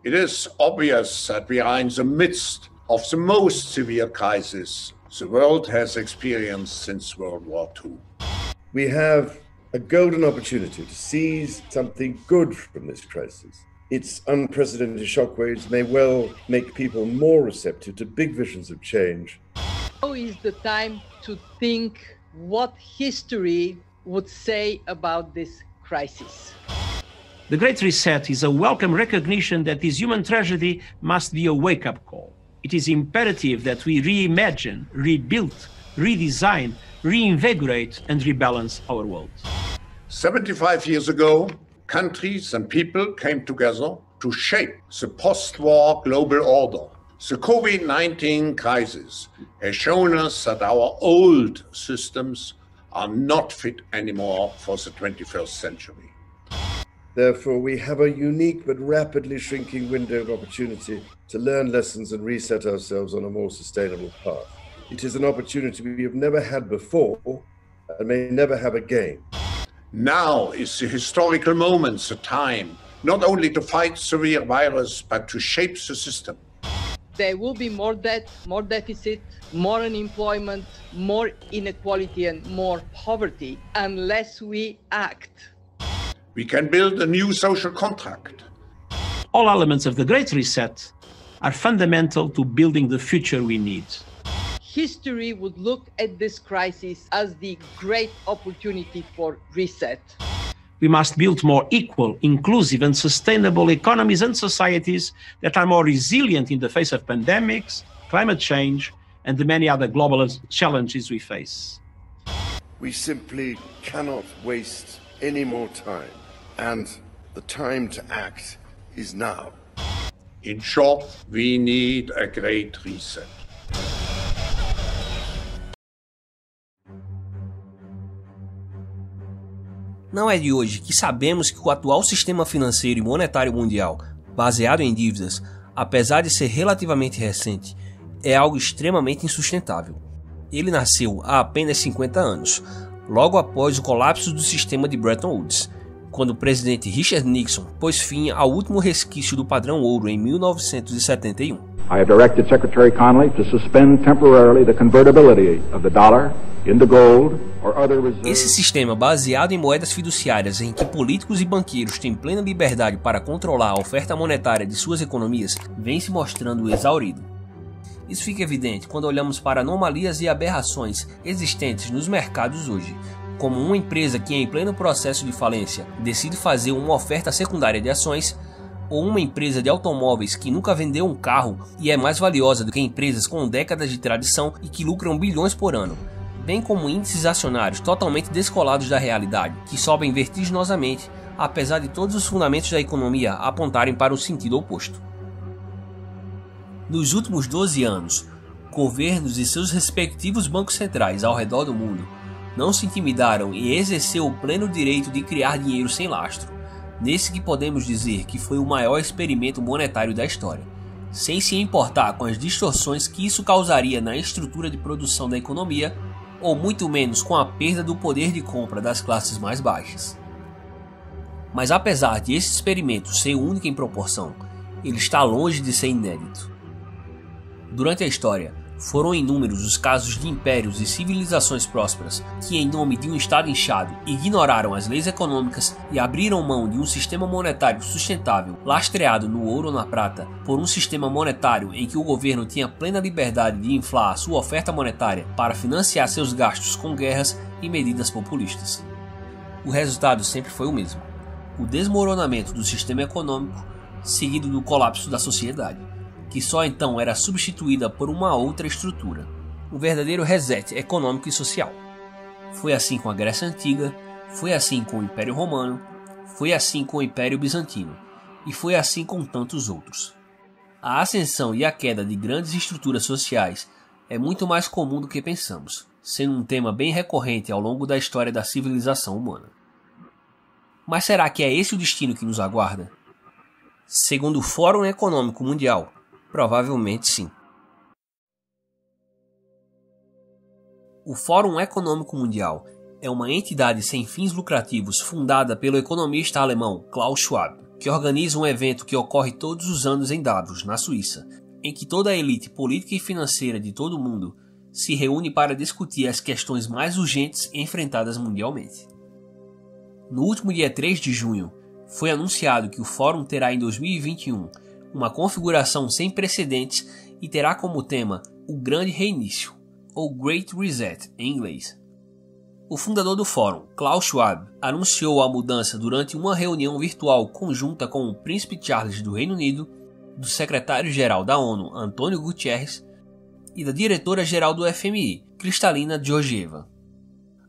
It is obvious that we are in the midst of the most severe crisis the world has experienced since World War II. We have a golden opportunity to seize something good from this crisis. Its unprecedented shockwaves may well make people more receptive to big visions of change. Now is the time to think what history would say about this crisis. The Great Reset is a welcome recognition that this human tragedy must be a wake-up call. It is imperative that we reimagine, rebuild, redesign, reinvigorate, and rebalance our world. 75 years ago, countries and people came together to shape the post-war global order. The COVID-19 crisis has shown us that our old systems are not fit anymore for the 21st century. Therefore, we have a unique but rapidly shrinking window of opportunity to learn lessons and reset ourselves on a more sustainable path. It is an opportunity we have never had before and may never have again. Now is the historical moment, the time, not only to fight severe virus, but to shape the system. There will be more debt, more deficit, more unemployment, more inequality, and more poverty unless we act. We can build a new social contract. All elements of the Great Reset are fundamental to building the future we need. History would look at this crisis as the great opportunity for reset. We must build more equal, inclusive, and sustainable economies and societies that are more resilient in the face of pandemics, climate change, and the many other global challenges we face. We simply cannot waste any more time, and the time to act is now. In short, we need a great reset. Não é de hoje que sabemos que o atual sistema financeiro e monetário mundial, baseado em dívidas, apesar de ser relativamente recente, é algo extremamente insustentável. Ele nasceu há apenas 50 anos, logo após o colapso do sistema de Bretton Woods, quando o presidente Richard Nixon pôs fim ao último resquício do padrão ouro em 1971. I have directed Secretary Connally to suspend temporarily the convertibility of the dollar into gold or other reserves. Esse sistema baseado em moedas fiduciárias em que políticos e banqueiros têm plena liberdade para controlar a oferta monetária de suas economias vem se mostrando exaurido. Isso fica evidente quando olhamos para anomalias e aberrações existentes nos mercados hoje, como uma empresa que em pleno processo de falência decide fazer uma oferta secundária de ações, ou uma empresa de automóveis que nunca vendeu um carro e é mais valiosa do que empresas com décadas de tradição e que lucram bilhões por ano, bem como índices acionários totalmente descolados da realidade, que sobem vertiginosamente, apesar de todos os fundamentos da economia apontarem para o sentido oposto. Nos últimos 12 anos, governos e seus respectivos bancos centrais ao redor do mundo não se intimidaram em exercer o pleno direito de criar dinheiro sem lastro, nesse que podemos dizer que foi o maior experimento monetário da história, sem se importar com as distorções que isso causaria na estrutura de produção da economia, ou muito menos com a perda do poder de compra das classes mais baixas. Mas apesar de esse experimento ser único em proporção, ele está longe de ser inédito. Durante a história, foram inúmeros os casos de impérios e civilizações prósperas que, em nome de um Estado inchado, ignoraram as leis econômicas e abriram mão de um sistema monetário sustentável, lastreado no ouro ou na prata, por um sistema monetário em que o governo tinha plena liberdade de inflar a sua oferta monetária para financiar seus gastos com guerras e medidas populistas. O resultado sempre foi o mesmo: o desmoronamento do sistema econômico, seguido do colapso da sociedade, que só então era substituída por uma outra estrutura, um verdadeiro reset econômico e social. Foi assim com a Grécia Antiga, foi assim com o Império Romano, foi assim com o Império Bizantino, e foi assim com tantos outros. A ascensão e a queda de grandes estruturas sociais é muito mais comum do que pensamos, sendo um tema bem recorrente ao longo da história da civilização humana. Mas será que é esse o destino que nos aguarda? Segundo o Fórum Econômico Mundial, provavelmente sim. O Fórum Econômico Mundial é uma entidade sem fins lucrativos fundada pelo economista alemão Klaus Schwab. que organiza um evento que ocorre todos os anos em Davos, na Suíça, em que toda a elite política e financeira de todo o mundo se reúne para discutir as questões mais urgentes enfrentadas mundialmente. No último dia 3 de junho, foi anunciado que o Fórum terá em 2021 uma configuração sem precedentes e terá como tema o Grande Reinício, ou Great Reset em inglês. O fundador do Fórum, Klaus Schwab, anunciou a mudança durante uma reunião virtual conjunta com o Príncipe Charles do Reino Unido, do secretário-geral da ONU, Antônio Guterres, e da diretora-geral do FMI, Kristalina Georgieva.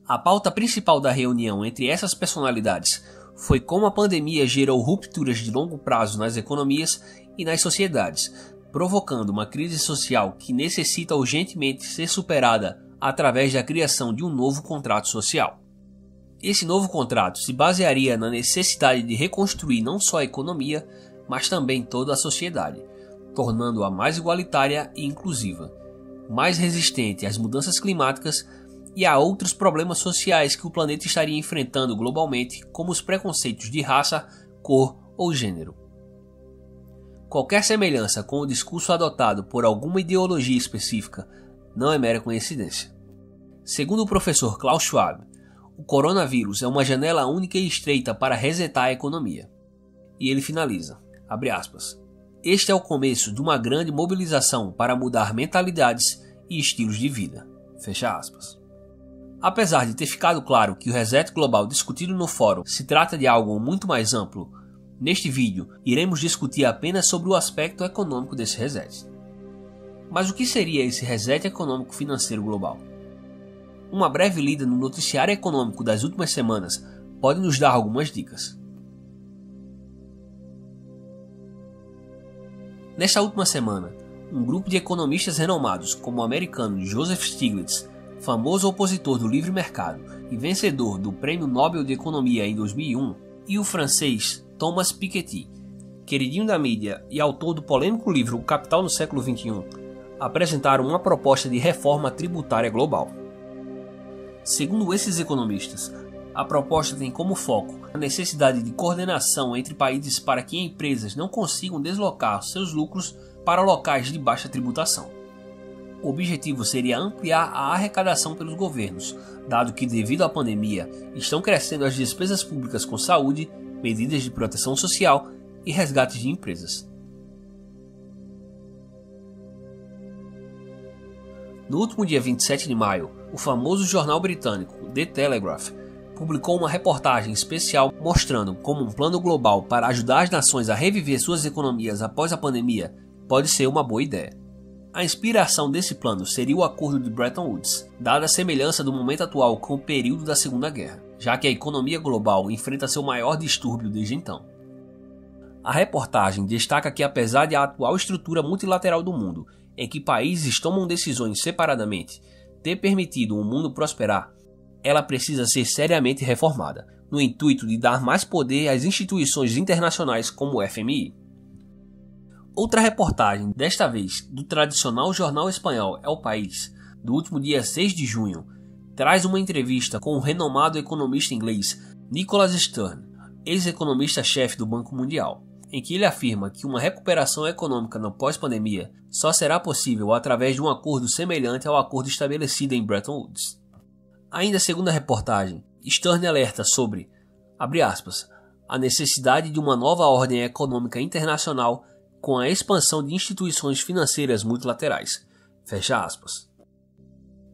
A pauta principal da reunião entre essas personalidades foi como a pandemia gerou rupturas de longo prazo nas economias e nas sociedades, provocando uma crise social que necessita urgentemente ser superada através da criação de um novo contrato social. Esse novo contrato se basearia na necessidade de reconstruir não só a economia, mas também toda a sociedade, tornando-a mais igualitária e inclusiva, mais resistente às mudanças climáticas e a outros problemas sociais que o planeta estaria enfrentando globalmente, como os preconceitos de raça, cor ou gênero. Qualquer semelhança com o discurso adotado por alguma ideologia específica não é mera coincidência. Segundo o professor Klaus Schwab, o coronavírus é uma janela única e estreita para resetar a economia. E ele finaliza, abre aspas, este é o começo de uma grande mobilização para mudar mentalidades e estilos de vida, fecha aspas. Apesar de ter ficado claro que o reset global discutido no fórum se trata de algo muito mais amplo, neste vídeo iremos discutir apenas sobre o aspecto econômico desse reset. Mas o que seria esse reset econômico financeiro global? Uma breve lida no noticiário econômico das últimas semanas pode nos dar algumas dicas. Nesta última semana, um grupo de economistas renomados como o americano Joseph Stiglitz, famoso opositor do livre mercado e vencedor do Prêmio Nobel de Economia em 2001, e o francês Thomas Piketty, queridinho da mídia e autor do polêmico livro O Capital no Século XXI, apresentaram uma proposta de reforma tributária global. Segundo esses economistas, a proposta tem como foco a necessidade de coordenação entre países para que empresas não consigam deslocar seus lucros para locais de baixa tributação. O objetivo seria ampliar a arrecadação pelos governos, dado que, devido à pandemia, estão crescendo as despesas públicas com saúde, medidas de proteção social e resgates de empresas. No último dia 27 de maio, o famoso jornal britânico The Telegraph publicou uma reportagem especial mostrando como um plano global para ajudar as nações a reviver suas economias após a pandemia pode ser uma boa ideia. A inspiração desse plano seria o Acordo de Bretton Woods, dada a semelhança do momento atual com o período da Segunda Guerra, já que a economia global enfrenta seu maior distúrbio desde então. A reportagem destaca que, apesar de a atual estrutura multilateral do mundo, em que países tomam decisões separadamente, ter permitido o mundo prosperar, ela precisa ser seriamente reformada, no intuito de dar mais poder às instituições internacionais como o FMI. Outra reportagem, desta vez do tradicional jornal espanhol El País, do último dia 6 de junho, traz uma entrevista com o renomado economista inglês Nicholas Stern, ex-economista-chefe do Banco Mundial, em que ele afirma que uma recuperação econômica no pós-pandemia só será possível através de um acordo semelhante ao acordo estabelecido em Bretton Woods. Ainda segundo a reportagem, Stern alerta sobre, abre aspas, a necessidade de uma nova ordem econômica internacional com a expansão de instituições financeiras multilaterais, fecha aspas.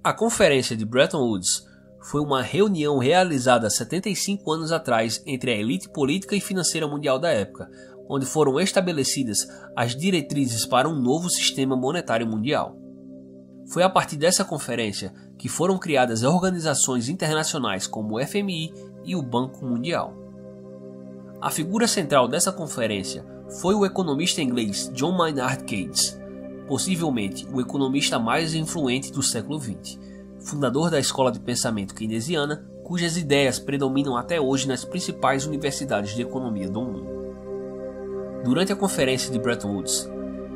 A Conferência de Bretton Woods foi uma reunião realizada 75 anos atrás entre a elite política e financeira mundial da época, onde foram estabelecidas as diretrizes para um novo sistema monetário mundial. Foi a partir dessa conferência que foram criadas organizações internacionais como o FMI e o Banco Mundial. A figura central dessa conferência foi o economista inglês John Maynard Keynes, possivelmente o economista mais influente do século XX, fundador da escola de pensamento keynesiana, cujas ideias predominam até hoje nas principais universidades de economia do mundo. Durante a conferência de Bretton Woods,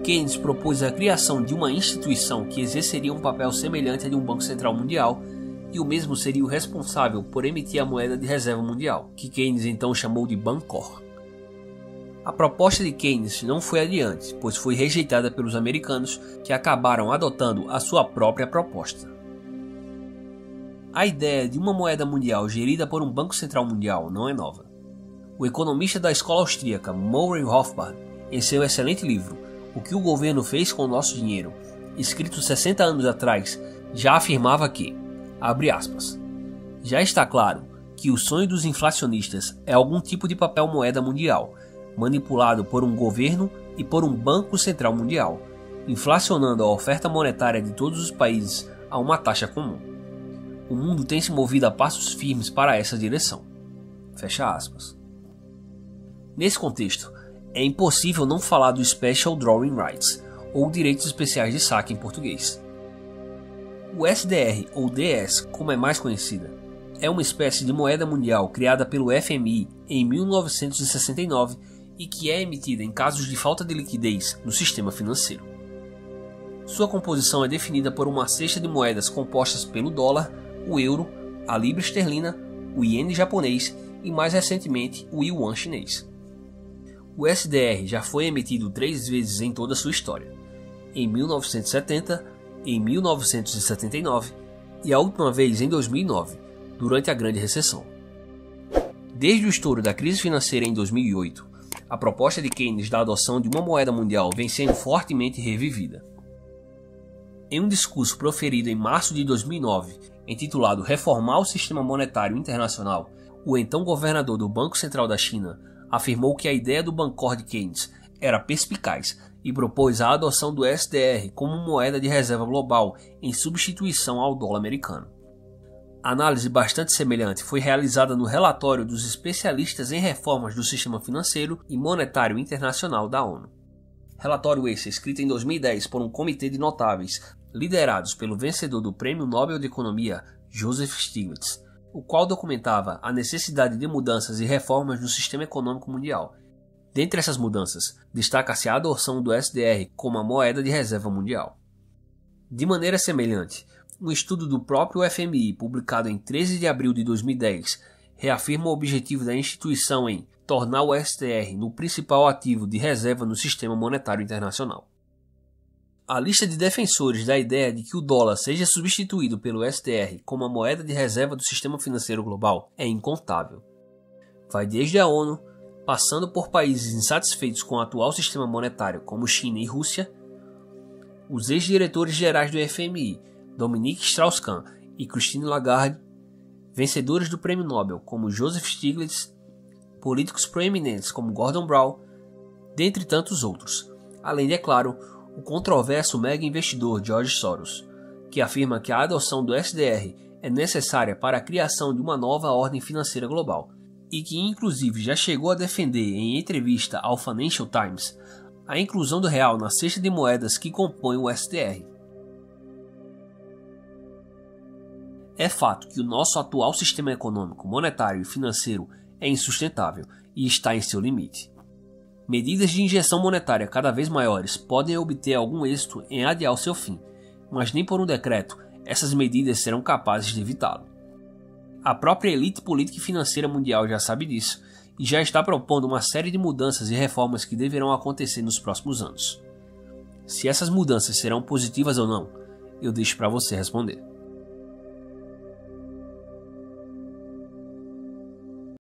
Keynes propôs a criação de uma instituição que exerceria um papel semelhante a de um Banco Central Mundial, e o mesmo seria o responsável por emitir a moeda de reserva mundial, que Keynes então chamou de Bancor. A proposta de Keynes não foi adiante, pois foi rejeitada pelos americanos, que acabaram adotando a sua própria proposta. A ideia de uma moeda mundial gerida por um Banco Central Mundial não é nova. O economista da escola austríaca Murray Rothbard, em seu excelente livro O que o governo fez com o nosso dinheiro, escrito 60 anos atrás, já afirmava que, abre aspas, já está claro que o sonho dos inflacionistas é algum tipo de papel moeda mundial, manipulado por um governo e por um Banco Central Mundial, inflacionando a oferta monetária de todos os países a uma taxa comum. O mundo tem se movido a passos firmes para essa direção. Fecha aspas. Nesse contexto, é impossível não falar do Special Drawing Rights, ou direitos especiais de saque em português. O SDR, ou DS, como é mais conhecida, é uma espécie de moeda mundial criada pelo FMI em 1969 e que é emitida em casos de falta de liquidez no sistema financeiro. Sua composição é definida por uma cesta de moedas compostas pelo dólar, o euro, a libra esterlina, o iene japonês e mais recentemente o yuan chinês. O SDR já foi emitido 3 vezes em toda a sua história, em 1970, em 1979 e a última vez em 2009, durante a Grande Recessão. Desde o estouro da crise financeira em 2008, a proposta de Keynes da adoção de uma moeda mundial vem sendo fortemente revivida. Em um discurso proferido em março de 2009, intitulado Reformar o Sistema Monetário Internacional, o então governador do Banco Central da China afirmou que a ideia do Bancor de Keynes era perspicaz e propôs a adoção do SDR como moeda de reserva global em substituição ao dólar americano. Análise bastante semelhante foi realizada no relatório dos especialistas em reformas do sistema financeiro e monetário internacional da ONU. Relatório esse escrito em 2010 por um comitê de notáveis liderados pelo vencedor do Prêmio Nobel de Economia, Joseph Stiglitz, o qual documentava a necessidade de mudanças e reformas no sistema econômico mundial. Dentre essas mudanças, destaca-se a adoção do SDR como a moeda de reserva mundial. De maneira semelhante, um estudo do próprio FMI, publicado em 13 de abril de 2010, reafirma o objetivo da instituição em tornar o SDR no principal ativo de reserva no sistema monetário internacional. A lista de defensores da ideia de que o dólar seja substituído pelo SDR como a moeda de reserva do sistema financeiro global é incontável. Vai desde a ONU, passando por países insatisfeitos com o atual sistema monetário como China e Rússia, os ex-diretores gerais do FMI, Dominique Strauss-Kahn e Christine Lagarde, vencedores do Prêmio Nobel como Joseph Stiglitz, políticos proeminentes como Gordon Brown, dentre tantos outros, além de, é claro, o controverso mega investidor George Soros, que afirma que a adoção do SDR é necessária para a criação de uma nova ordem financeira global, e que inclusive já chegou a defender em entrevista ao Financial Times a inclusão do real na cesta de moedas que compõem o SDR. É fato que o nosso atual sistema econômico, monetário e financeiro é insustentável e está em seu limite. Medidas de injeção monetária cada vez maiores podem obter algum êxito em adiar o seu fim, mas nem por um decreto essas medidas serão capazes de evitá-lo. A própria elite política e financeira mundial já sabe disso e já está propondo uma série de mudanças e reformas que deverão acontecer nos próximos anos. Se essas mudanças serão positivas ou não, eu deixo para você responder.